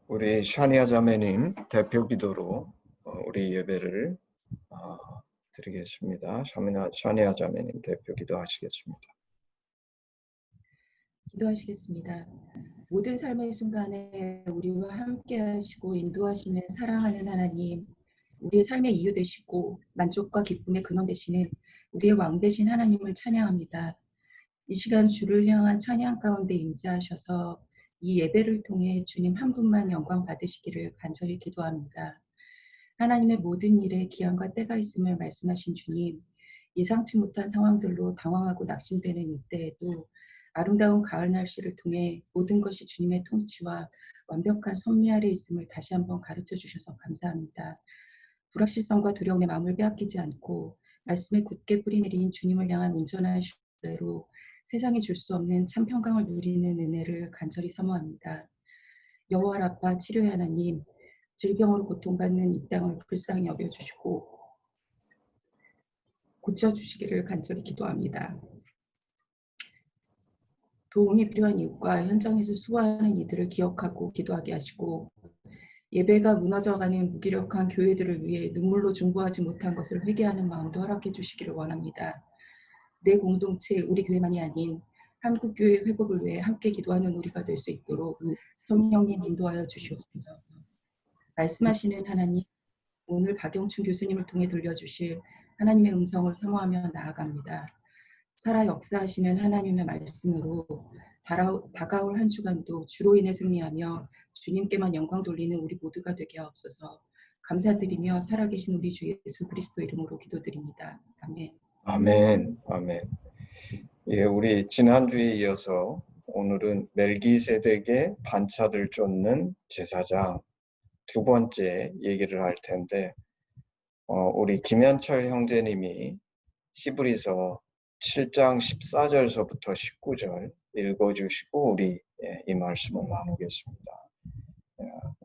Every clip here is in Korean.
우리 샤니아 자매님 대표 기도로 우리 예배를 드리겠습니다. 샤니아 자매님 대표 기도하시겠습니다. 기도하시겠습니다. 모든 삶의 순간에 우리와 함께 하시고 인도하시는 사랑하는 하나님, 우리의 삶의 이유 되시고 만족과 기쁨의 근원 되시는 우리의 왕 되신 하나님을 찬양합니다. 이 시간 주를 향한 찬양 가운데 임재하셔서 이 예배를 통해 주님 한 분만 영광 받으시기를 간절히 기도합니다. 하나님의 모든 일에 기한과 때가 있음을 말씀하신 주님, 예상치 못한 상황들로 당황하고 낙심되는 이때에도 아름다운 가을 날씨를 통해 모든 것이 주님의 통치와 완벽한 섭리 아래 있음을 다시 한번 가르쳐 주셔서 감사합니다. 불확실성과 두려움의 마음을 빼앗기지 않고 말씀에 굳게 뿌리내린 주님을 향한 온전한 신뢰로 세상이 줄 수 없는 참 평강을 누리는 은혜를 간절히 사모합니다. 여호와 라파 치료의 하나님, 질병으로 고통받는 이 땅을 불쌍히 여겨주시고 고쳐주시기를 간절히 기도합니다. 도움이 필요한 이웃과 현장에서 수고하는 이들을 기억하고 기도하게 하시고 예배가 무너져가는 무기력한 교회들을 위해 눈물로 중보하지 못한 것을 회개하는 마음도 허락해 주시기를 원합니다. 내 공동체, 우리 교회만이 아닌 한국교회 회복을 위해 함께 기도하는 우리가 될 수 있도록 성령님 인도하여 주시옵소서. 말씀하시는 하나님, 오늘 박영춘 교수님을 통해 들려주실 하나님의 음성을 사모하며 나아갑니다. 살아 역사하시는 하나님의 말씀으로 다가올 한 주간도 주로 인해 승리하며 주님께만 영광 돌리는 우리 모두가 되게 하옵소서. 감사드리며 살아계신 우리 주 예수 그리스도 이름으로 기도드립니다. 아멘. 아멘. 아멘. 예, 우리 지난주에 이어서 오늘은 멜기세덱의 반차를 쫓는 제사장 두 번째 얘기를 할 텐데 우리 김현철 형제님이 히브리서 7장 14절서부터 19절 읽어주시고 우리 이 말씀을 나누겠습니다.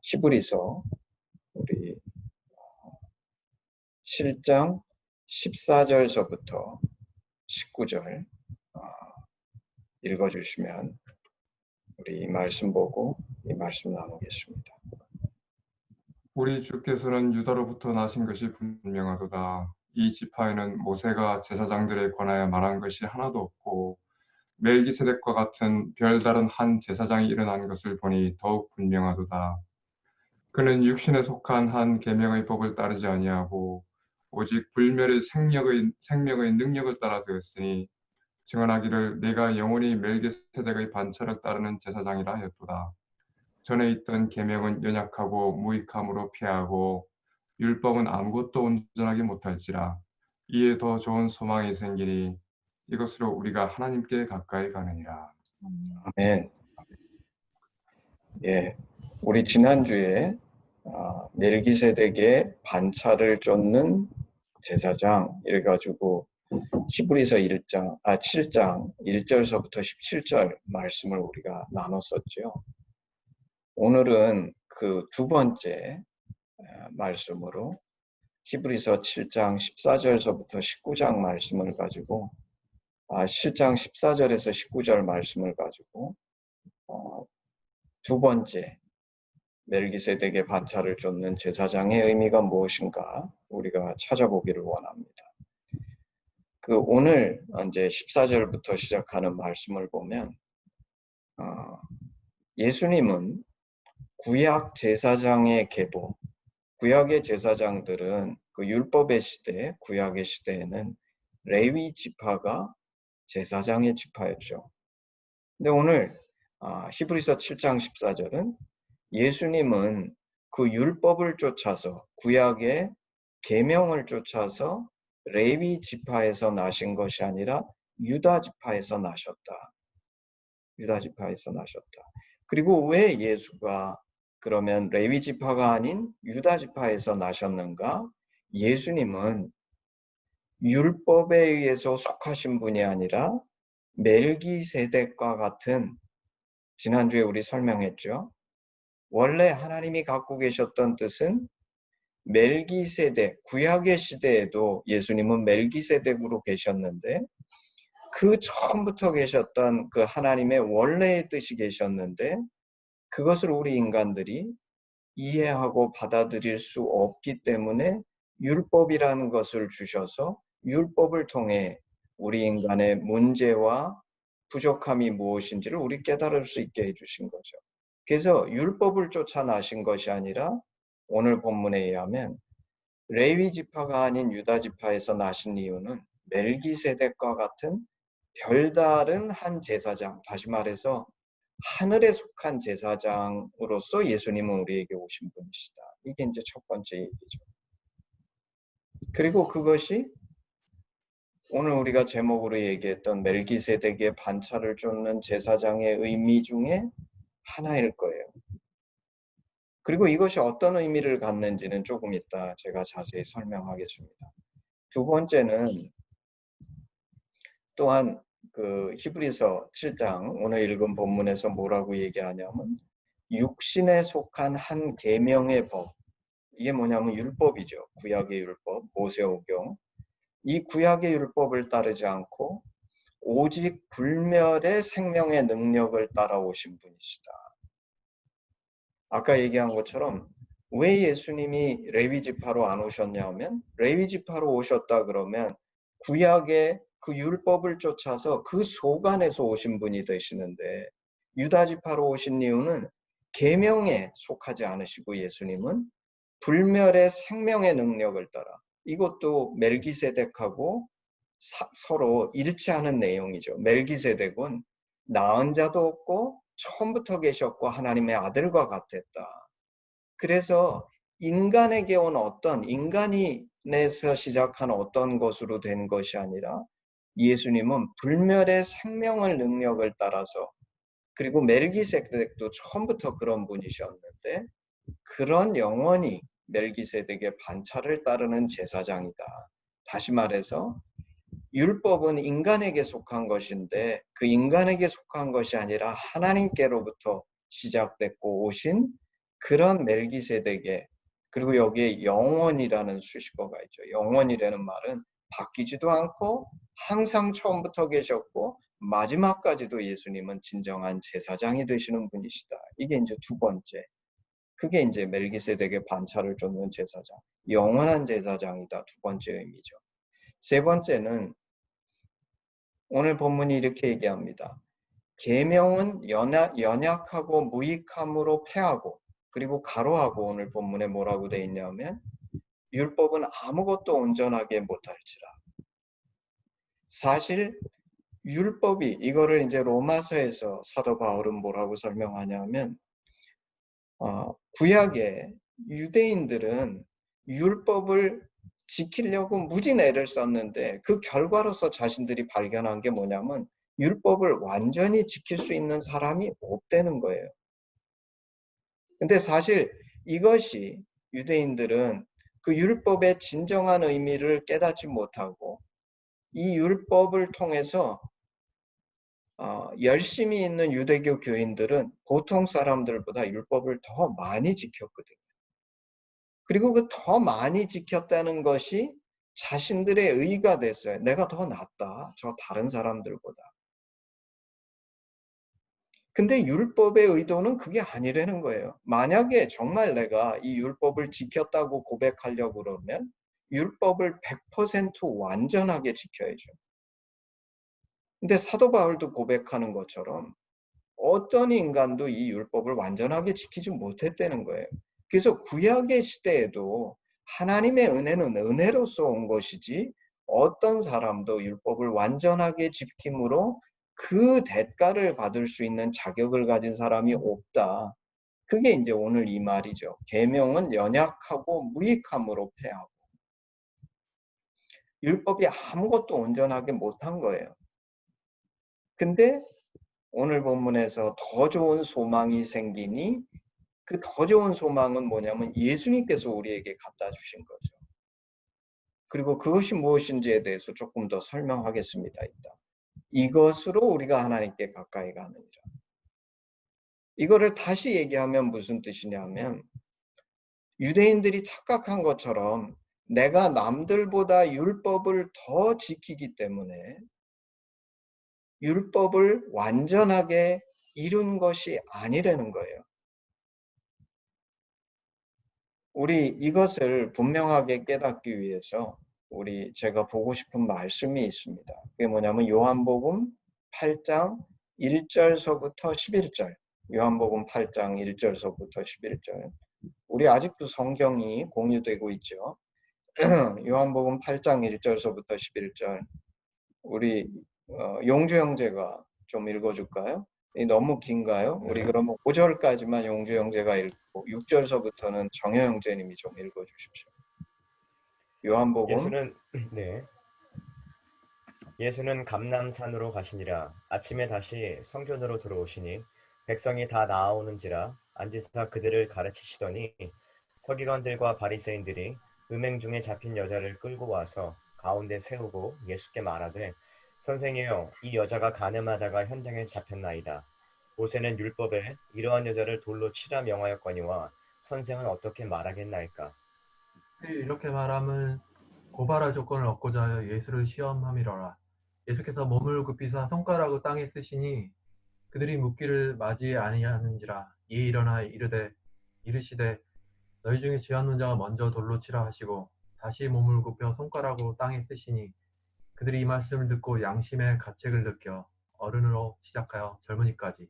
히브리서 우리 7장 14절서부터 19절 읽어주시면 우리 이 말씀 보고 이 말씀 나누겠습니다. 우리 주께서는 유다로부터 나신 것이 분명하도다. 이 지파에는 모세가 제사장들에 관하여 말한 것이 하나도 없고 멜기세덱과 같은 별다른 한 제사장이 일어난 것을 보니 더욱 분명하도다. 그는 육신에 속한 한 계명의 법을 따르지 아니하고 오직 불멸의 생명의 능력을 따라 되었으니 증언하기를 내가 영원히 멜기세덱의 반차를 따르는 제사장이라 하였도다. 전에 있던 계명은 연약하고 무익함으로 피하고 율법은 아무것도 온전하게 못할지라. 이에 더 좋은 소망이 생기니 이것으로 우리가 하나님께 가까이 가느니라. 아멘. 예, 우리 지난주에 멜기세덱의 반차를 쫓는 제사장 이래가지고 히브리서 7장 1절서부터 17절 말씀을 우리가 나눴었죠. 오늘은 그 두 번째 말씀으로 히브리서 7장 14절서부터 19장 말씀을 가지고 7장 14절에서 19절 말씀을 가지고 두 번째 멜기세덱의 반차를 쫓는 제사장의 의미가 무엇인가 우리가 찾아보기를 원합니다. 오늘 이제 14절부터 시작하는 말씀을 보면 예수님은 구약 제사장의 계보, 구약의 제사장들은 그 율법의 시대, 구약의 시대에는 레위 지파가 제사장의 지파였죠. 근데 오늘 히브리서 7장 14절은 예수님은 그 율법을 쫓아서 구약의 계명을 쫓아서 레위 지파에서 나신 것이 아니라 유다 지파에서 나셨다. 유다 지파에서 나셨다. 그리고 왜 예수가 그러면 레위 지파가 아닌 유다 지파에서 나셨는가? 예수님은 율법에 의해서 속하신 분이 아니라 멜기세덱과 같은, 지난주에 우리 설명했죠. 원래 하나님이 갖고 계셨던 뜻은 멜기세덱, 구약의 시대에도 예수님은 멜기세덱으로 계셨는데 그 처음부터 계셨던 그 하나님의 원래의 뜻이 계셨는데 그것을 우리 인간들이 이해하고 받아들일 수 없기 때문에 율법이라는 것을 주셔서 율법을 통해 우리 인간의 문제와 부족함이 무엇인지를 우리 깨달을 수 있게 해주신 거죠. 그래서 율법을 쫓아 나신 것이 아니라 오늘 본문에 의하면 레위 지파가 아닌 유다 지파에서 나신 이유는 멜기세덱과 같은 별다른 한 제사장, 다시 말해서 하늘에 속한 제사장으로서 예수님은 우리에게 오신 분이시다. 이게 이제 첫 번째 얘기죠. 그리고 그것이 오늘 우리가 제목으로 얘기했던 멜기세덱의 반차를 쫓는 제사장의 의미 중에 하나일 거예요. 그리고 이것이 어떤 의미를 갖는지는 조금 이따 제가 자세히 설명하겠습니다. 두 번째는 또한 그 히브리서 7장 오늘 읽은 본문에서 뭐라고 얘기하냐면 육신에 속한 한 계명의 법, 이게 뭐냐면 율법이죠. 구약의 율법, 모세오경. 이 구약의 율법을 따르지 않고 오직 불멸의 생명의 능력을 따라오신 분이시다. 아까 얘기한 것처럼 왜 예수님이 레위 지파로 안 오셨냐면 레위 지파로 오셨다 그러면 구약의 그 율법을 쫓아서 그 속 안에서 오신 분이 되시는데 유다 지파로 오신 이유는 계명에 속하지 않으시고 예수님은 불멸의 생명의 능력을 따라, 이것도 멜기세덱하고 서로 일치하는 내용이죠. 멜기세덱은 낳은 자도 없고 처음부터 계셨고 하나님의 아들과 같았다. 그래서 인간에게 온 어떤 인간에서 시작한 어떤 것으로 된 것이 아니라 예수님은 불멸의 생명을 능력을 따라서, 그리고 멜기세덱도 처음부터 그런 분이셨는데 그런 영원히 멜기세덱의 반차를 따르는 제사장이다. 다시 말해서 율법은 인간에게 속한 것인데 그 인간에게 속한 것이 아니라 하나님께로부터 시작됐고 오신 그런 멜기세덱의, 그리고 여기에 영원이라는 수식어가 있죠. 영원이라는 말은 바뀌지도 않고 항상 처음부터 계셨고 마지막까지도 예수님은 진정한 제사장이 되시는 분이시다. 이게 이제 두 번째. 그게 이제 멜기세덱의 반차를 쫓는 제사장, 영원한 제사장이다. 두 번째 의미죠. 세 번째는 오늘 본문이 이렇게 얘기합니다. 계명은 연약하고 무익함으로 패하고, 그리고 가로하고 오늘 본문에 뭐라고 돼 있냐면 율법은 아무것도 온전하게 못할지라. 사실 율법이, 이거를 이제 로마서에서 사도 바울은 뭐라고 설명하냐면 구약의 유대인들은 율법을 지키려고 무진 애를 썼는데 그 결과로서 자신들이 발견한 게 뭐냐면 율법을 완전히 지킬 수 있는 사람이 없다는 거예요. 근데 사실 이것이 유대인들은 그 율법의 진정한 의미를 깨닫지 못하고 이 율법을 통해서 열심히 있는 유대교 교인들은 보통 사람들보다 율법을 더 많이 지켰거든요. 그리고 그 더 많이 지켰다는 것이 자신들의 의가 됐어요. 내가 더 낫다, 저 다른 사람들보다. 근데 율법의 의도는 그게 아니라는 거예요. 만약에 정말 내가 이 율법을 지켰다고 고백하려고 그러면 율법을 100% 완전하게 지켜야죠. 근데 사도 바울도 고백하는 것처럼 어떤 인간도 이 율법을 완전하게 지키지 못했다는 거예요. 그래서 구약의 시대에도 하나님의 은혜는 은혜로서 온 것이지 어떤 사람도 율법을 완전하게 지킴으로 그 대가를 받을 수 있는 자격을 가진 사람이 없다. 그게 이제 오늘 이 말이죠. 계명은 연약하고 무익함으로 패하고. 율법이 아무것도 온전하게 못한 거예요. 근데 오늘 본문에서 더 좋은 소망이 생기니 그 더 좋은 소망은 뭐냐면 예수님께서 우리에게 갖다 주신 거죠. 그리고 그것이 무엇인지에 대해서 조금 더 설명하겠습니다. 이따. 이것으로 우리가 하나님께 가까이 가느니라. 이거를 다시 얘기하면 무슨 뜻이냐면 유대인들이 착각한 것처럼 내가 남들보다 율법을 더 지키기 때문에 율법을 완전하게 이룬 것이 아니라는 거예요. 우리 이것을 분명하게 깨닫기 위해서 제가 보고 싶은 말씀이 있습니다. 그게 뭐냐면 요한복음 8장 1절서부터 11절. 요한복음 8장 1절서부터 11절. 우리 아직도 성경이 공유되고 있죠. 요한복음 8장 1절서부터 11절. 우리 용주 형제가 좀 읽어줄까요? 너무 긴가요? 우리 그러면 5절까지만 용주 형제가 읽고 6절서부터는 정효 형제님이 좀 읽어주십시오. 요한복음 예수는 네. 예수는 감람산으로 가시니라. 아침에 다시 성전으로 들어오시니 백성이 다 나아오는지라 앉으사 그들을 가르치시더니 서기관들과 바리새인들이 음행 중에 잡힌 여자를 끌고 와서 가운데 세우고 예수께 말하되 선생이여 이 여자가 간음하다가 현장에 잡혔나이다. 모세는 율법에 이러한 여자를 돌로 치라 명하였거니와 선생은 어떻게 말하겠나이까. 이렇게 말함은 고발할 조건을 얻고자 하여 예수를 시험함이로라. 예수께서 몸을 굽히사 손가락을 땅에 쓰시니 그들이 묻기를 맞이 아니하는지라. 이에 일어나 이르시되 너희 중에 죄 없는 자가 먼저 돌로 치라 하시고 다시 몸을 굽혀 손가락으로 땅에 쓰시니 그들이 이 말씀을 듣고 양심의 가책을 느껴 어른으로 시작하여 젊은이까지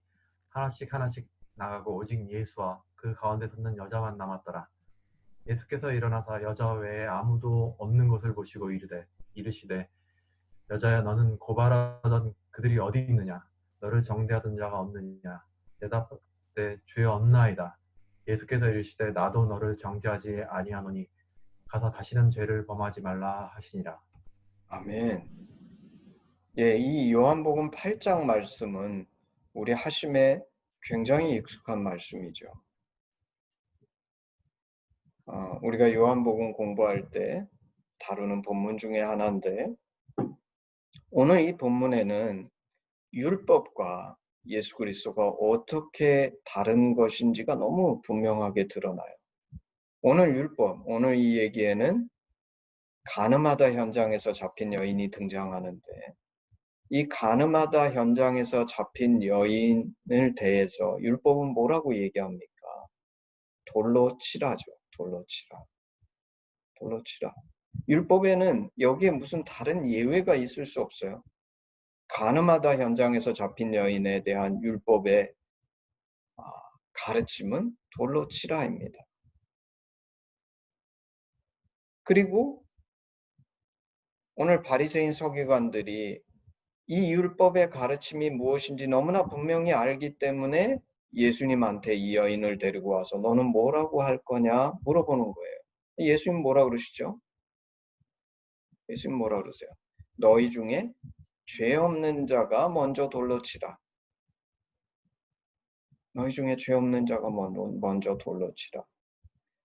하나씩 하나씩 나가고 오직 예수와 그 가운데 섰는 여자만 남았더라. 예수께서 일어나사 여자 외에 아무도 없는 것을 보시고 이르시되 여자야 너는 고발하던 그들이 어디 있느냐? 너를 정죄하던 자가 없느냐? 대답하되 주여 없나이다. 예수께서 이르시되 나도 너를 정죄하지 아니하노니 가서 다시는 죄를 범하지 말라 하시니라. 아멘. 예, 이 요한복음 8장 말씀은 우리 하심에 굉장히 익숙한 말씀이죠. 우리가 요한복음 공부할 때 다루는 본문 중에 하나인데 오늘 이 본문에는 율법과 예수 그리스도가 어떻게 다른 것인지가 너무 분명하게 드러나요. 오늘 이 얘기에는 간음하다 현장에서 잡힌 여인이 등장하는데 이 간음하다 현장에서 잡힌 여인을 대해서 율법은 뭐라고 얘기합니까? 돌로 치라죠. 돌로 치라. 돌로 치라. 율법에는 여기에 무슨 다른 예외가 있을 수 없어요. 간음하다 현장에서 잡힌 여인에 대한 율법의 가르침은 돌로 치라입니다. 그리고 오늘 바리새인 서기관들이 이 율법의 가르침이 무엇인지 너무나 분명히 알기 때문에 예수님한테 이 여인을 데리고 와서 너는 뭐라고 할 거냐 물어보는 거예요. 예수님 뭐라 그러시죠? 예수님 뭐라 그러세요? 너희 중에 죄 없는 자가 먼저 돌로 치라. 너희 중에 죄 없는 자가 먼저 돌로 치라.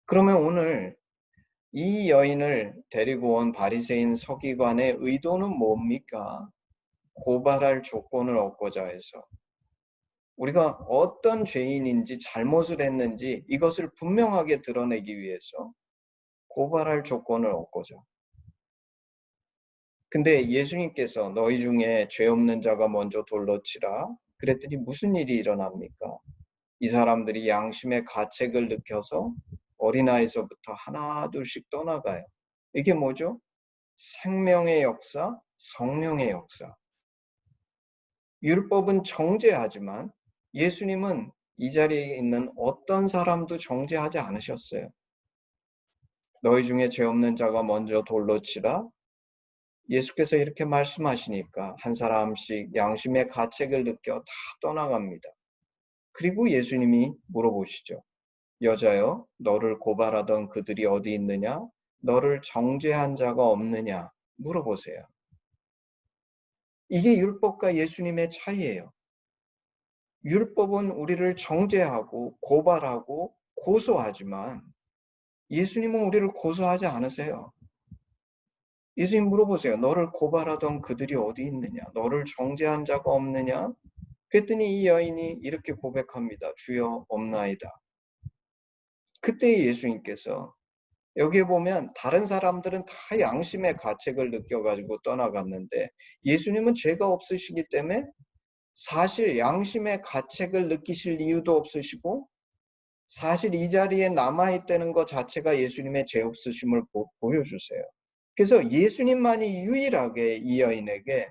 그러면 오늘 이 여인을 데리고 온 바리새인 서기관의 의도는 뭡니까? 고발할 조건을 얻고자 해서 우리가 어떤 죄인인지 잘못을 했는지 이것을 분명하게 드러내기 위해서 고발할 조건을 얻고자. 근데 예수님께서 너희 중에 죄 없는 자가 먼저 돌로 치라. 그랬더니 무슨 일이 일어납니까? 이 사람들이 양심의 가책을 느껴서 어린아이서부터 하나둘씩 떠나가요. 이게 뭐죠? 생명의 역사, 성령의 역사. 율법은 정죄하지만 예수님은 이 자리에 있는 어떤 사람도 정죄하지 않으셨어요. 너희 중에 죄 없는 자가 먼저 돌로 치라. 예수께서 이렇게 말씀하시니까 한 사람씩 양심의 가책을 느껴 다 떠나갑니다. 그리고 예수님이 물어보시죠. 여자여, 너를 고발하던 그들이 어디 있느냐? 너를 정죄한 자가 없느냐? 물어보세요. 이게 율법과 예수님의 차이예요. 율법은 우리를 정죄하고 고발하고 고소하지만 예수님은 우리를 고소하지 않으세요. 예수님 물어보세요. 너를 고발하던 그들이 어디 있느냐? 너를 정죄한 자가 없느냐? 그랬더니 이 여인이 이렇게 고백합니다. 주여 없나이다. 그때 예수님께서 여기에 보면 다른 사람들은 다 양심의 가책을 느껴가지고 떠나갔는데 예수님은 죄가 없으시기 때문에 사실 양심의 가책을 느끼실 이유도 없으시고 사실 이 자리에 남아있다는 것 자체가 예수님의 죄 없으심을 보여주세요. 그래서 예수님만이 유일하게 이 여인에게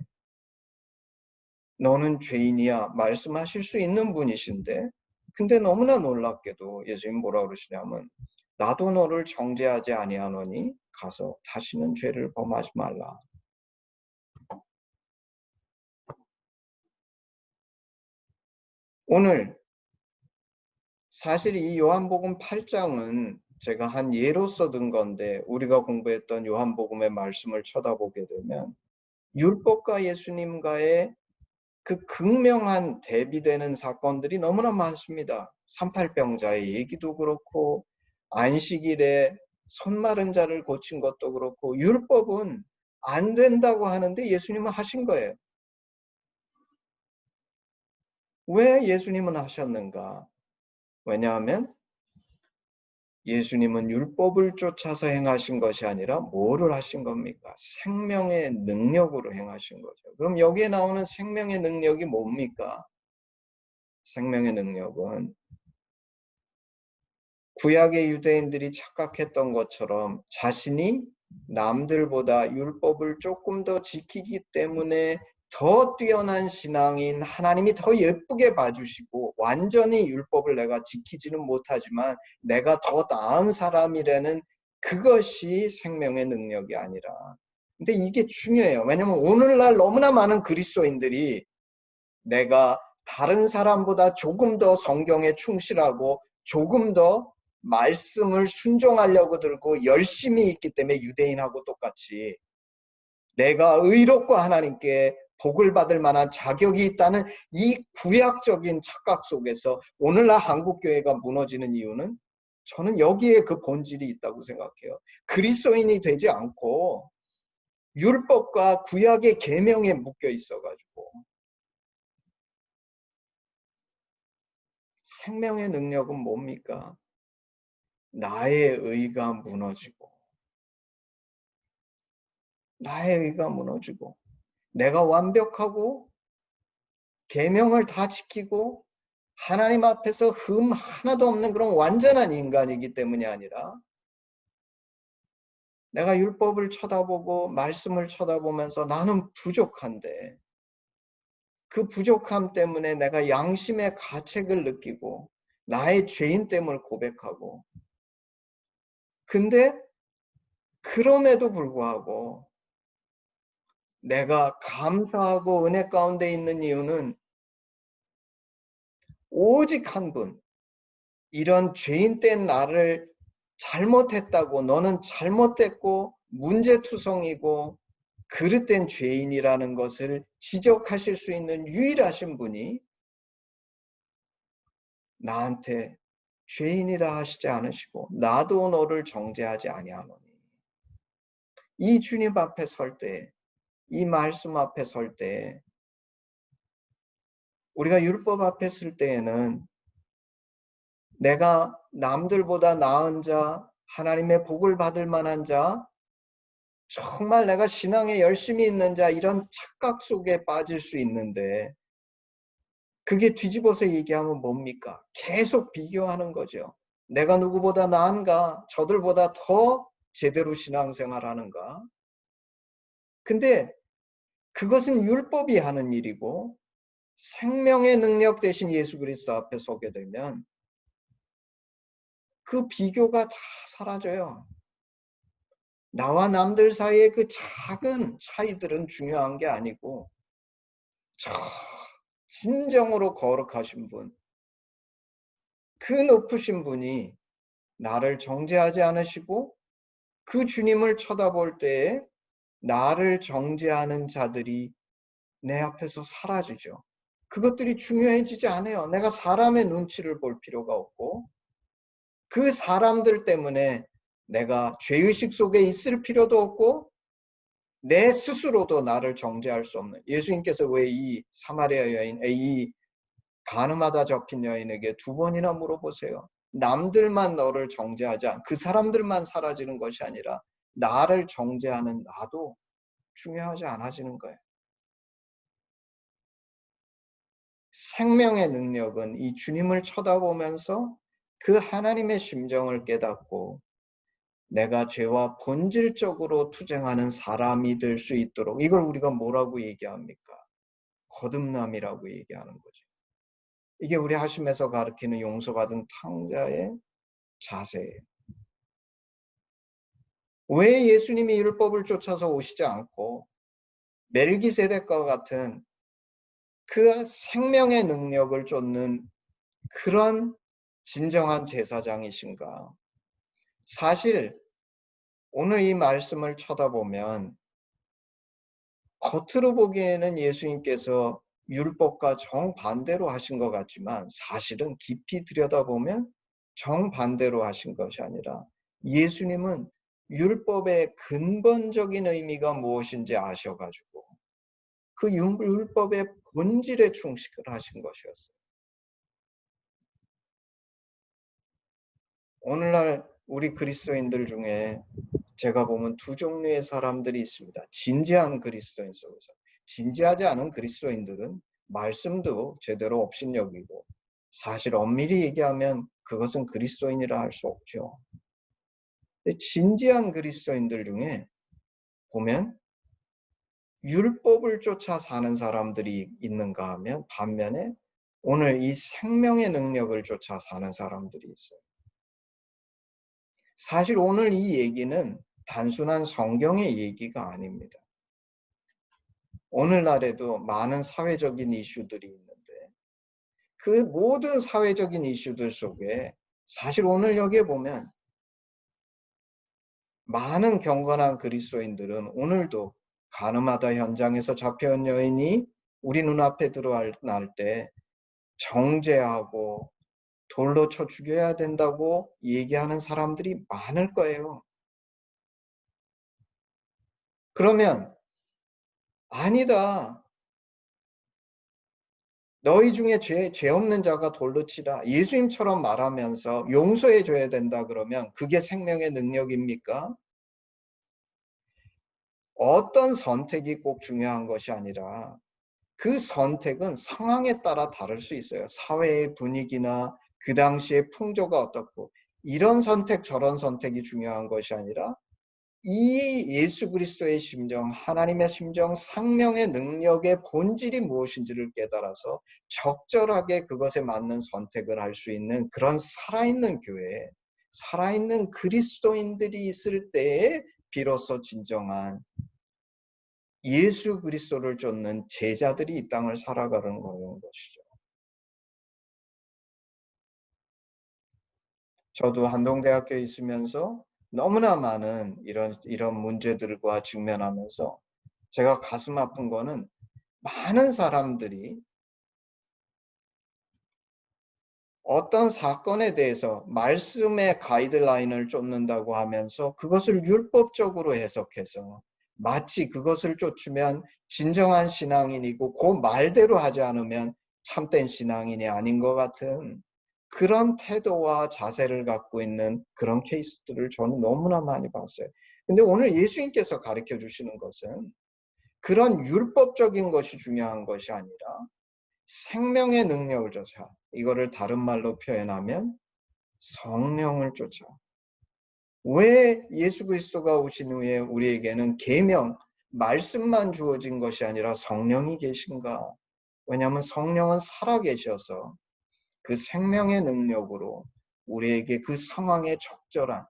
너는 죄인이야 말씀하실 수 있는 분이신데, 근데 너무나 놀랍게도 예수님 뭐라 그러시냐면 나도 너를 정죄하지 아니하노니 가서 다시는 죄를 범하지 말라. 오늘 사실 이 요한복음 8장은 제가 한 예로서 든 건데, 우리가 공부했던 요한복음의 말씀을 쳐다보게 되면 율법과 예수님과의 그 극명한 대비되는 사건들이 너무나 많습니다. 삼팔병자의 얘기도 그렇고, 안식일에 손 마른 자를 고친 것도 그렇고, 율법은 안 된다고 하는데 예수님은 하신 거예요. 왜 예수님은 하셨는가? 왜냐하면 예수님은 율법을 쫓아서 행하신 것이 아니라 뭐를 하신 겁니까? 생명의 능력으로 행하신 거죠. 그럼 여기에 나오는 생명의 능력이 뭡니까? 생명의 능력은 구약의 유대인들이 착각했던 것처럼 자신이 남들보다 율법을 조금 더 지키기 때문에 더 뛰어난 신앙인 하나님이 더 예쁘게 봐주시고, 완전히 율법을 내가 지키지는 못하지만 내가 더 나은 사람이라는, 그것이 생명의 능력이 아니라. 근데 이게 중요해요. 왜냐하면 오늘날 너무나 많은 그리스도인들이 내가 다른 사람보다 조금 더 성경에 충실하고 조금 더 말씀을 순종하려고 들고 열심히 있기 때문에 유대인하고 똑같이 내가 의롭고 하나님께 복을 받을 만한 자격이 있다는 이 구약적인 착각 속에서 오늘날 한국교회가 무너지는 이유는, 저는 여기에 그 본질이 있다고 생각해요. 그리스도인이 되지 않고 율법과 구약의 계명에 묶여 있어가지고. 생명의 능력은 뭡니까? 나의 의가 무너지고, 나의 의가 무너지고, 내가 완벽하고 계명을 다 지키고 하나님 앞에서 흠 하나도 없는 그런 완전한 인간이기 때문이 아니라, 내가 율법을 쳐다보고 말씀을 쳐다보면서 나는 부족한데, 그 부족함 때문에 내가 양심의 가책을 느끼고 나의 죄인됨을 고백하고, 근데 그럼에도 불구하고 내가 감사하고 은혜 가운데 있는 이유는 오직 한 분, 이런 죄인된 나를 잘못했다고, 너는 잘못됐고 문제투성이고 그릇된 죄인이라는 것을 지적하실 수 있는 유일하신 분이 나한테 죄인이라 하시지 않으시고 나도 너를 정죄하지 아니하노니. 이 주님 앞에 설 때, 이 말씀 앞에 설 때, 우리가 율법 앞에 설 때에는 내가 남들보다 나은 자, 하나님의 복을 받을 만한 자, 정말 내가 신앙에 열심히 있는 자, 이런 착각 속에 빠질 수 있는데, 그게 뒤집어서 얘기하면 뭡니까? 계속 비교하는 거죠. 내가 누구보다 나은가? 저들보다 더 제대로 신앙생활하는가? 근데 그것은 율법이 하는 일이고, 생명의 능력 대신 예수 그리스도 앞에 서게 되면 그 비교가 다 사라져요. 나와 남들 사이의 그 작은 차이들은 중요한 게 아니고, 저 진정으로 거룩하신 분, 그 높으신 분이 나를 정죄하지 않으시고, 그 주님을 쳐다볼 때에 나를 정죄하는 자들이 내 앞에서 사라지죠. 그것들이 중요해지지 않아요. 내가 사람의 눈치를 볼 필요가 없고, 그 사람들 때문에 내가 죄의식 속에 있을 필요도 없고, 내 스스로도 나를 정죄할 수 없는. 예수님께서 왜 이 사마리아 여인, 이 간음하다 접힌 여인에게 두 번이나 물어보세요. 남들만 너를 정죄하지 않, 그 사람들만 사라지는 것이 아니라 나를 정죄하는 나도 중요하지 않아지는 거예요. 생명의 능력은 이 주님을 쳐다보면서 그 하나님의 심정을 깨닫고 내가 죄와 본질적으로 투쟁하는 사람이 될 수 있도록, 이걸 우리가 뭐라고 얘기합니까? 거듭남이라고 얘기하는 거죠. 이게 우리 하심에서 가르치는 용서받은 탕자의 자세예요. 왜 예수님이 율법을 쫓아서 오시지 않고 멜기세덱과 같은 그 생명의 능력을 쫓는 그런 진정한 제사장이신가? 사실 오늘 이 말씀을 쳐다보면 겉으로 보기에는 예수님께서 율법과 정반대로 하신 것 같지만 사실은 깊이 들여다보면 정반대로 하신 것이 아니라 예수님은 율법의 근본적인 의미가 무엇인지 아셔가지고 그 율법의 본질에 충실을 하신 것이었어요. 오늘날 우리 그리스도인들 중에 제가 보면 두 종류의 사람들이 있습니다. 진지한 그리스도인 속에서. 진지하지 않은 그리스도인들은 말씀도 제대로 업신여기고 사실 엄밀히 얘기하면 그것은 그리스도인이라 할 수 없죠. 근데 진지한 그리스도인들 중에 보면 율법을 쫓아 사는 사람들이 있는가 하면 반면에 오늘 이 생명의 능력을 쫓아 사는 사람들이 있어요. 사실 오늘 이 얘기는 단순한 성경의 얘기가 아닙니다. 오늘날에도 많은 사회적인 이슈들이 있는데 그 모든 사회적인 이슈들 속에 사실 오늘 여기에 보면 많은 경건한 그리스도인들은 오늘도 가늠하다 현장에서 잡혀온 여인이 우리 눈앞에 드러날 때 정죄하고 돌로 쳐 죽여야 된다고 얘기하는 사람들이 많을 거예요. 그러면 아니다. 너희 중에 죄 없는 자가 돌로 치라. 예수님처럼 말하면서 용서해 줘야 된다 그러면 그게 생명의 능력입니까? 어떤 선택이 꼭 중요한 것이 아니라 그 선택은 상황에 따라 다를 수 있어요. 사회의 분위기나 그 당시의 풍조가 어떻고 이런 선택 저런 선택이 중요한 것이 아니라 이 예수 그리스도의 심정, 하나님의 심정, 생명의 능력의 본질이 무엇인지를 깨달아서 적절하게 그것에 맞는 선택을 할 수 있는 그런 살아있는 교회, 살아있는 그리스도인들이 있을 때에 비로소 진정한 예수 그리스도를 쫓는 제자들이 이 땅을 살아가는 것이죠. 저도 한동대학교에 있으면서 너무나 많은 이런 문제들과 직면하면서 제가 가슴 아픈 거는 많은 사람들이 어떤 사건에 대해서 말씀의 가이드라인을 쫓는다고 하면서 그것을 율법적으로 해석해서 마치 그것을 쫓으면 진정한 신앙인이고 그 말대로 하지 않으면 참된 신앙인이 아닌 것 같은 그런 태도와 자세를 갖고 있는 그런 케이스들을 저는 너무나 많이 봤어요. 근데 오늘 예수님께서 가르쳐 주시는 것은 그런 율법적인 것이 중요한 것이 아니라 생명의 능력을 쫓아, 이거를 다른 말로 표현하면 성령을 쫓아. 왜 예수 그리스도가 오신 후에 우리에게는 계명, 말씀만 주어진 것이 아니라 성령이 계신가? 왜냐하면 성령은 살아계셔서 그 생명의 능력으로 우리에게 그 상황에 적절한.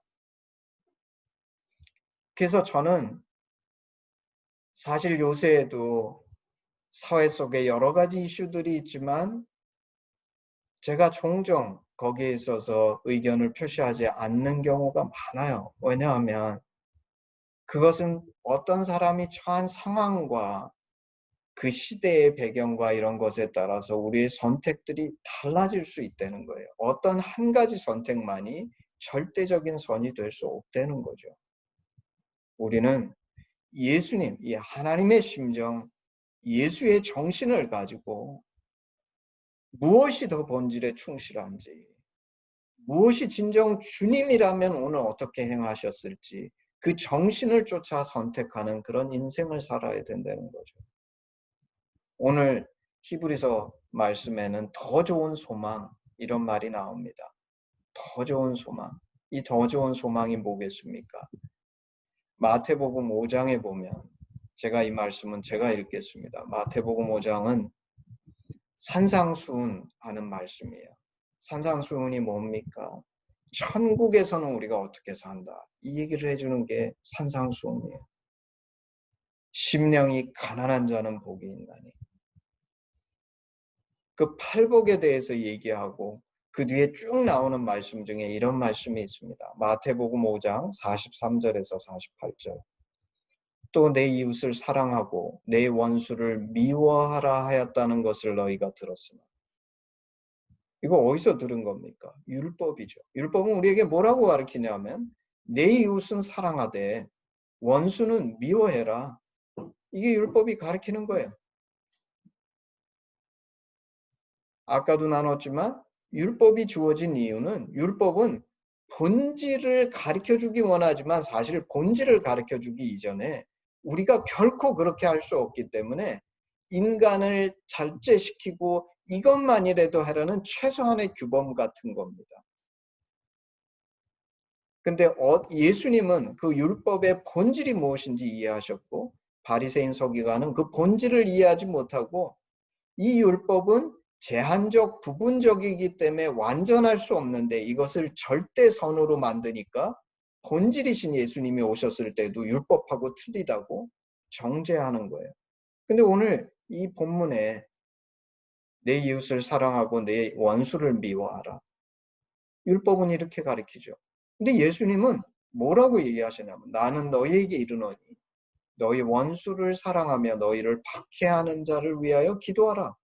그래서 저는 사실 요새에도 사회 속에 여러 가지 이슈들이 있지만 제가 종종 거기에 있어서 의견을 표시하지 않는 경우가 많아요. 왜냐하면 그것은 어떤 사람이 처한 상황과 그 시대의 배경과 이런 것에 따라서 우리의 선택들이 달라질 수 있다는 거예요. 어떤 한 가지 선택만이 절대적인 선이 될 수 없다는 거죠. 우리는 예수님, 이 하나님의 심정, 예수의 정신을 가지고 무엇이 더 본질에 충실한지, 무엇이 진정 주님이라면 오늘 어떻게 행하셨을지 그 정신을 쫓아 선택하는 그런 인생을 살아야 된다는 거죠. 오늘 히브리서 말씀에는 더 좋은 소망 이런 말이 나옵니다. 더 좋은 소망. 이 더 좋은 소망이 뭐겠습니까? 마태복음 5장에 보면 제가 이 말씀은 제가 읽겠습니다. 마태복음 5장은 산상수훈하는 말씀이에요. 산상수훈이 뭡니까? 천국에서는 우리가 어떻게 산다. 이 얘기를 해주는 게 산상수훈이에요. 심령이 가난한 자는 복이 있나니. 그 팔복에 대해서 얘기하고 그 뒤에 쭉 나오는 말씀 중에 이런 말씀이 있습니다. 마태복음 5장 43절에서 48절. 또 내 이웃을 사랑하고 내 원수를 미워하라 하였다는 것을 너희가 들었으나. 이거 어디서 들은 겁니까? 율법이죠. 율법은 우리에게 뭐라고 가르치냐면 내 이웃은 사랑하되 원수는 미워해라. 이게 율법이 가르치는 거예요. 아까도 나눴지만 율법이 주어진 이유는 율법은 본질을 가르쳐주기 원하지만 사실 본질을 가르쳐주기 이전에 우리가 결코 그렇게 할 수 없기 때문에 인간을 절제시키고 이것만이라도 하려는 최소한의 규범 같은 겁니다. 근데 예수님은 그 율법의 본질이 무엇인지 이해하셨고 바리새인 서기관은 그 본질을 이해하지 못하고 이 율법은 제한적, 부분적이기 때문에 완전할 수 없는데 이것을 절대선으로 만드니까 본질이신 예수님이 오셨을 때도 율법하고 틀리다고 정죄하는 거예요. 근데 오늘 이 본문에 내 이웃을 사랑하고 내 원수를 미워하라. 율법은 이렇게 가르치죠. 근데 예수님은 뭐라고 얘기하시냐면 나는 너희에게 이르노니 너희 원수를 사랑하며 너희를 박해하는 자를 위하여 기도하라.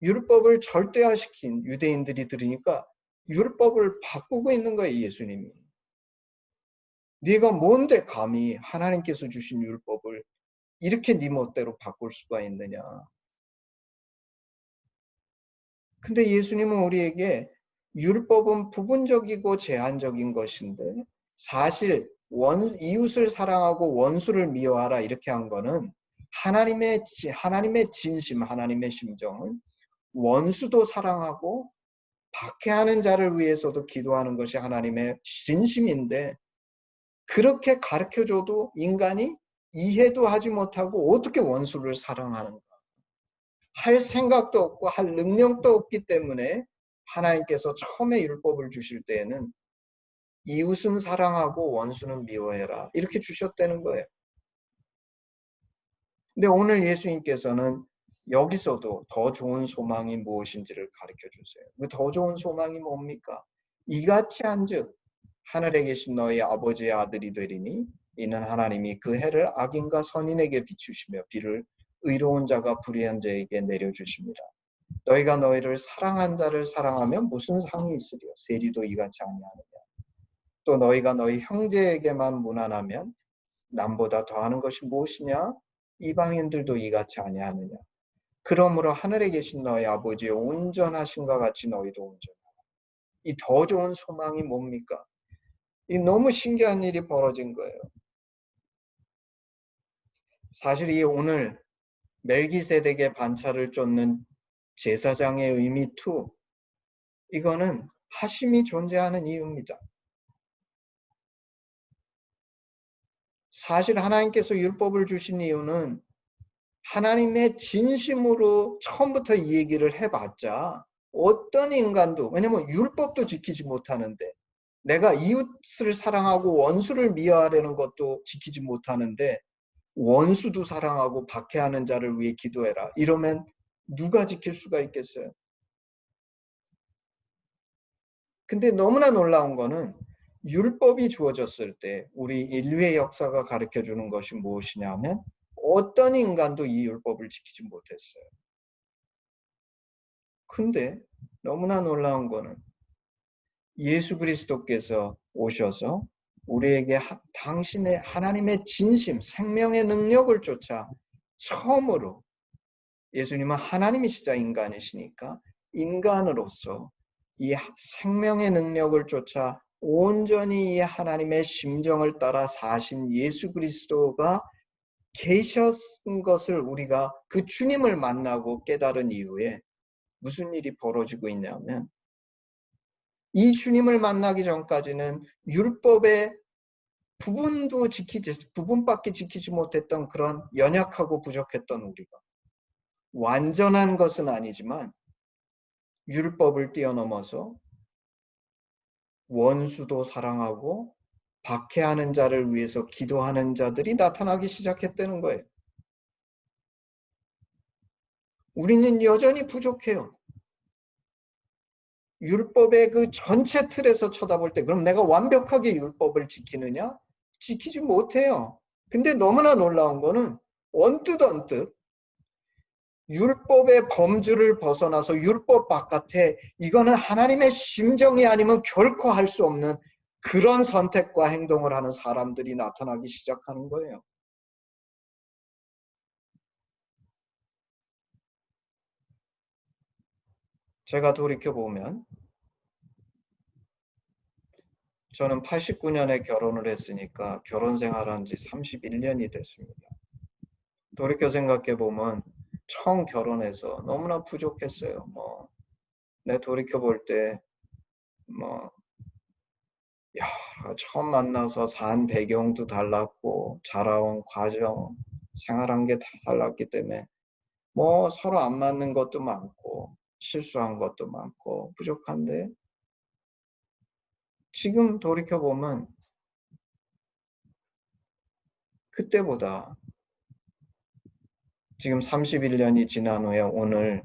율법을 절대화시킨 유대인들이 들으니까 율법을 바꾸고 있는 거예요, 예수님이. 네가 뭔데 감히 하나님께서 주신 율법을 이렇게 네 멋대로 바꿀 수가 있느냐. 근데 예수님은 우리에게 율법은 부분적이고 제한적인 것인데 사실 이웃을 사랑하고 원수를 미워하라 이렇게 한 거는 하나님의 진심, 하나님의 심정은 원수도 사랑하고 박해하는 자를 위해서도 기도하는 것이 하나님의 진심인데 그렇게 가르쳐줘도 인간이 이해도 하지 못하고 어떻게 원수를 사랑하는가. 할 생각도 없고 할 능력도 없기 때문에 하나님께서 처음에 율법을 주실 때에는 이웃은 사랑하고 원수는 미워해라 이렇게 주셨다는 거예요. 근데 오늘 예수님께서는 여기서도 더 좋은 소망이 무엇인지를 가르쳐 주세요. 그 더 좋은 소망이 뭡니까? 이같이 한즉 하늘에 계신 너희 아버지의 아들이 되리니 이는 하나님이 그 해를 악인과 선인에게 비추시며 비를 의로운 자가 불의한 자에게 내려주십니다. 너희가 너희를 사랑한 자를 사랑하면 무슨 상이 있으리요? 세리도 이같이 아니하느냐. 또 너희가 너희 형제에게만 무난하면 남보다 더하는 것이 무엇이냐? 이방인들도 이같이 아니하느냐. 그러므로 하늘에 계신 너희 아버지의 온전하신과 같이 너희도 온전하라. 이 더 좋은 소망이 뭡니까? 이 너무 신기한 일이 벌어진 거예요. 사실 이 오늘 멜기세덱의 반차를 쫓는 제사장의 의미 2 이거는 하심이 존재하는 이유입니다. 사실 하나님께서 율법을 주신 이유는 하나님의 진심으로 처음부터 이 얘기를 해봤자 어떤 인간도 왜냐면 율법도 지키지 못하는데 내가 이웃을 사랑하고 원수를 미워하려는 것도 지키지 못하는데 원수도 사랑하고 박해하는 자를 위해 기도해라. 이러면 누가 지킬 수가 있겠어요? 근데 너무나 놀라운 거는 율법이 주어졌을 때 우리 인류의 역사가 가르쳐주는 것이 무엇이냐면 어떤 인간도 이 율법을 지키지 못했어요. 근데 너무나 놀라운 거는 예수 그리스도께서 오셔서 우리에게 당신의 하나님의 진심, 생명의 능력을 쫓아 처음으로 예수님은 하나님이시자 인간이시니까 인간으로서 이 생명의 능력을 쫓아 온전히 이 하나님의 심정을 따라 사신 예수 그리스도가 계셨은 것을 우리가 그 주님을 만나고 깨달은 이후에 무슨 일이 벌어지고 있냐면 이 주님을 만나기 전까지는 율법의 부분밖에 지키지 못했던 그런 연약하고 부족했던 우리가 완전한 것은 아니지만 율법을 뛰어넘어서 원수도 사랑하고 박해하는 자를 위해서 기도하는 자들이 나타나기 시작했다는 거예요. 우리는 여전히 부족해요. 율법의 그 전체 틀에서 쳐다볼 때 그럼 내가 완벽하게 율법을 지키느냐? 지키지 못해요. 근데 너무나 놀라운 거는 언뜻 율법의 범주를 벗어나서 율법 바깥에 이거는 하나님의 심정이 아니면 결코 할 수 없는 그런 선택과 행동을 하는 사람들이 나타나기 시작하는 거예요. 제가 돌이켜보면 저는 89년에 결혼을 했으니까 결혼 생활한 지 31년이 됐습니다. 돌이켜 생각해보면 처음 결혼해서 너무나 부족했어요. 내 돌이켜볼 때 처음 만나서 산 배경도 달랐고 자라온 과정, 생활한 게 다 달랐기 때문에 서로 안 맞는 것도 많고 실수한 것도 많고 부족한데 지금 돌이켜보면 그때보다 지금 31년이 지난 후에 오늘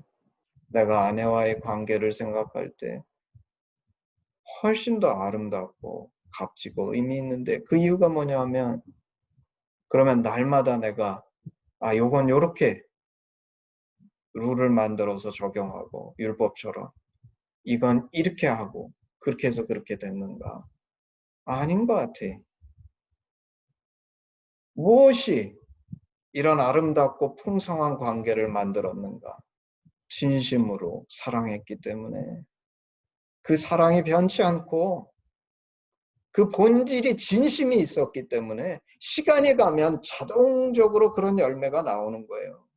내가 아내와의 관계를 생각할 때 훨씬 더 아름답고 값지고 의미 있는데 그 이유가 뭐냐면 그러면 날마다 내가 요건 요렇게 룰을 만들어서 적용하고 율법처럼 이건 이렇게 하고 그렇게 해서 그렇게 됐는가? 아닌 것 같아. 무엇이 이런 아름답고 풍성한 관계를 만들었는가? 진심으로 사랑했기 때문에 그 사랑이 변치 않고 그 본질이 진심이 있었기 때문에 시간이 가면 자동적으로 그런 열매가 나오는 거예요.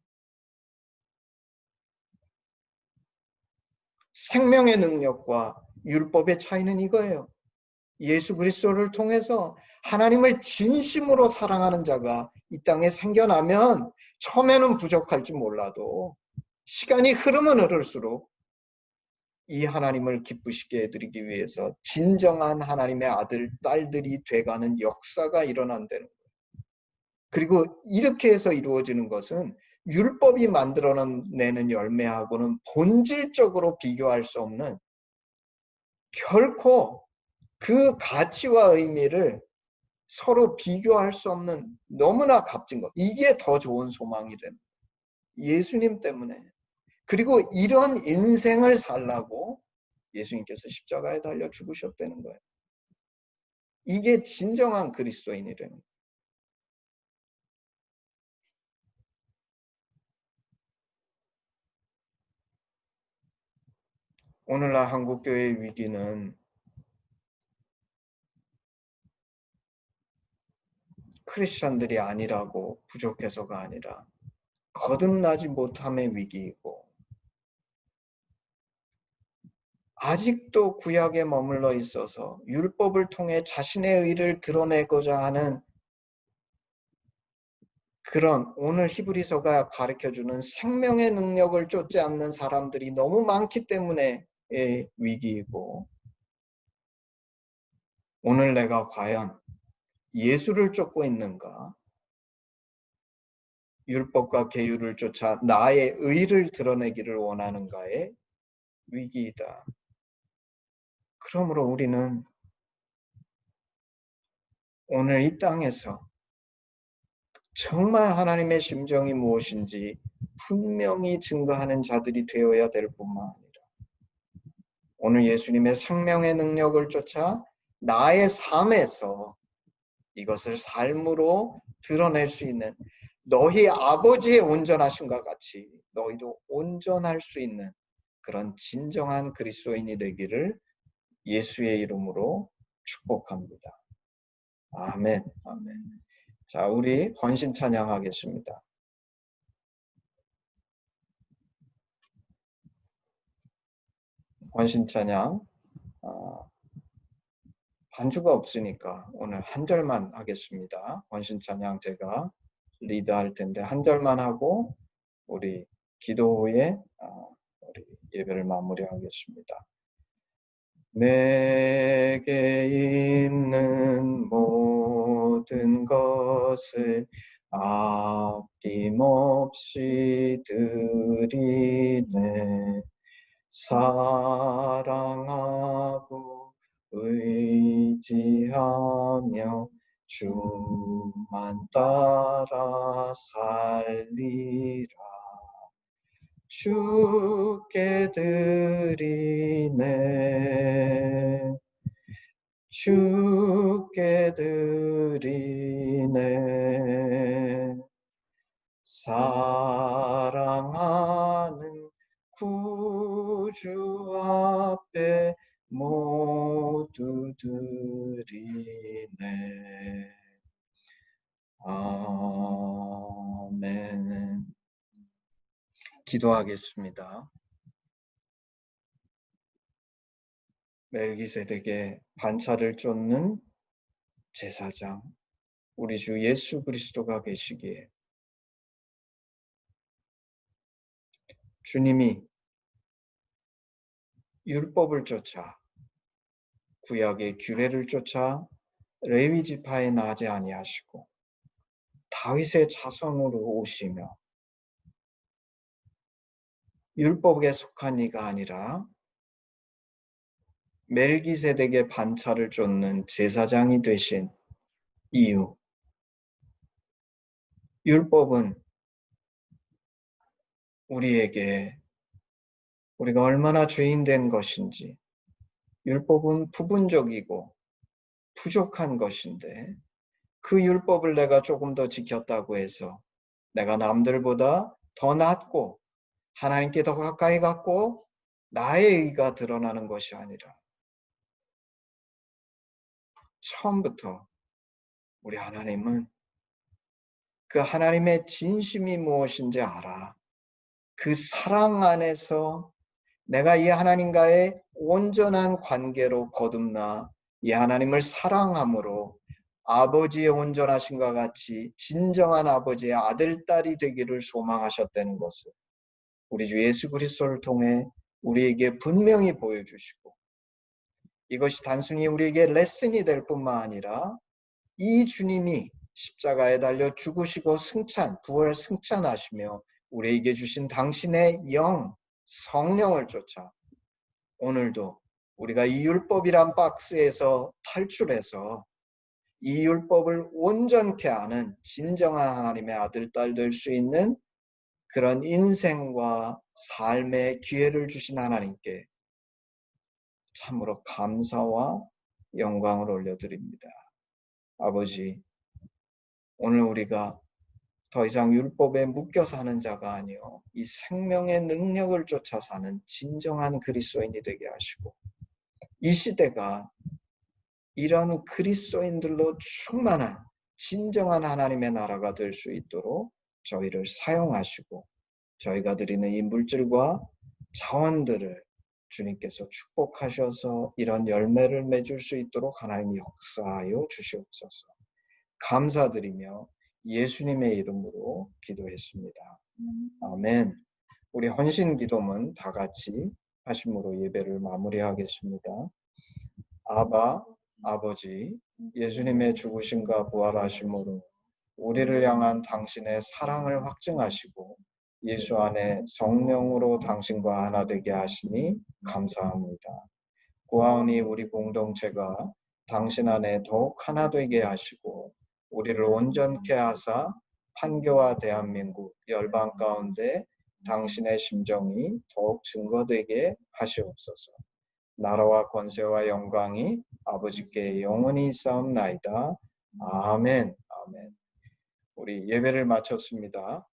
생명의 능력과 율법의 차이는 이거예요. 예수 그리스도를 통해서 하나님을 진심으로 사랑하는 자가 이 땅에 생겨나면 처음에는 부족할지 몰라도 시간이 흐르면 흐를수록 이 하나님을 기쁘시게 해드리기 위해서 진정한 하나님의 아들, 딸들이 돼가는 역사가 일어난다는 거예요. 그리고 이렇게 해서 이루어지는 것은 율법이 만들어내는 열매하고는 본질적으로 비교할 수 없는 결코 그 가치와 의미를 서로 비교할 수 없는 너무나 값진 것. 이게 더 좋은 소망이래요. 예수님 때문에. 그리고 이런 인생을 살라고 예수님께서 십자가에 달려 죽으셨다는 거예요. 이게 진정한 그리스도인이래요. 오늘날 한국교회의 위기는 크리스천들이 아니라고 부족해서가 아니라 거듭나지 못함의 위기이고 아직도 구약에 머물러 있어서 율법을 통해 자신의 의를 드러내고자 하는 그런 오늘 히브리서가 가르쳐주는 생명의 능력을 쫓지 않는 사람들이 너무 많기 때문에 위기이고 오늘 내가 과연 예수를 쫓고 있는가? 율법과 계율을 쫓아 나의 의를 드러내기를 원하는가의 위기이다. 그러므로 우리는 오늘 이 땅에서 정말 하나님의 심정이 무엇인지 분명히 증거하는 자들이 되어야 될 뿐만 아니라 오늘 예수님의 생명의 능력을 쫓아 나의 삶에서 이것을 삶으로 드러낼 수 있는 너희 아버지의 온전하심과 같이 너희도 온전할 수 있는 그런 진정한 그리스도인이 되기를 예수의 이름으로 축복합니다. 아멘. 아멘. 자, 우리 헌신 찬양하겠습니다. 헌신 찬양 반주가 없으니까 오늘 한 절만 하겠습니다. 원신 찬양 제가 리드할 텐데 한 절만 하고 우리 기도 후에 우리 예배를 마무리하겠습니다. 내게 있는 모든 것을 아낌없이 드리네. 사랑하고 의지하며 주만 따라 살리라. 주께 드리네. 주께 드리네. 사랑하는 구주 앞에 모두 드리네. 아멘. 기도하겠습니다. 멜기세덱의 반차를 쫓는 제사장 우리 주 예수 그리스도가 계시기에 주님이 율법을 쫓아 구약의 규례를 쫓아 레위 지파에 나지 아니하시고 다윗의 자손으로 오시며 율법에 속한 이가 아니라 멜기세덱의 반차를 쫓는 제사장이 되신 이유. 율법은 우리에게 우리가 얼마나 죄인된 것인지, 율법은 부분적이고 부족한 것인데 그 율법을 내가 조금 더 지켰다고 해서 내가 남들보다 더 낫고 하나님께 더 가까이 갔고 나의 의가 드러나는 것이 아니라 처음부터 우리 하나님은 그 하나님의 진심이 무엇인지 알아. 그 사랑 안에서 내가 이 하나님과의 온전한 관계로 거듭나 이 하나님을 사랑함으로 아버지의 온전하심과 같이 진정한 아버지의 아들, 딸이 되기를 소망하셨다는 것을 우리 주 예수 그리스도를 통해 우리에게 분명히 보여주시고 이것이 단순히 우리에게 레슨이 될 뿐만 아니라 이 주님이 십자가에 달려 죽으시고 부활 승천하시며 우리에게 주신 당신의 영, 성령을 쫓아 오늘도 우리가 이 율법이란 박스에서 탈출해서 이 율법을 온전케 하는 진정한 하나님의 아들, 딸 될 수 있는 그런 인생과 삶의 기회를 주신 하나님께 참으로 감사와 영광을 올려드립니다. 아버지, 오늘 우리가 더 이상 율법에 묶여 사는 자가 아니요 이 생명의 능력을 쫓아 사는 진정한 그리스도인이 되게 하시고 이 시대가 이런 그리스도인들로 충만한 진정한 하나님의 나라가 될 수 있도록 저희를 사용하시고 저희가 드리는 이 물질과 자원들을 주님께서 축복하셔서 이런 열매를 맺을 수 있도록 하나님 역사하여 주시옵소서. 감사드리며 예수님의 이름으로 기도했습니다. 아멘. 우리 헌신 기도문 다 같이 하심으로 예배를 마무리하겠습니다. 아바, 아버지, 예수님의 죽으심과 부활하심으로 우리를 향한 당신의 사랑을 확증하시고 예수 안에 성령으로 당신과 하나 되게 하시니 감사합니다. 구하오니 우리 공동체가 당신 안에 더욱 하나 되게 하시고 우리를 온전케 하사 판교와 대한민국 열방 가운데 당신의 심정이 더욱 증거되게 하시옵소서. 나라와 권세와 영광이 아버지께 영원히 있사옵나이다. 아멘. 아멘. 우리 예배를 마쳤습니다.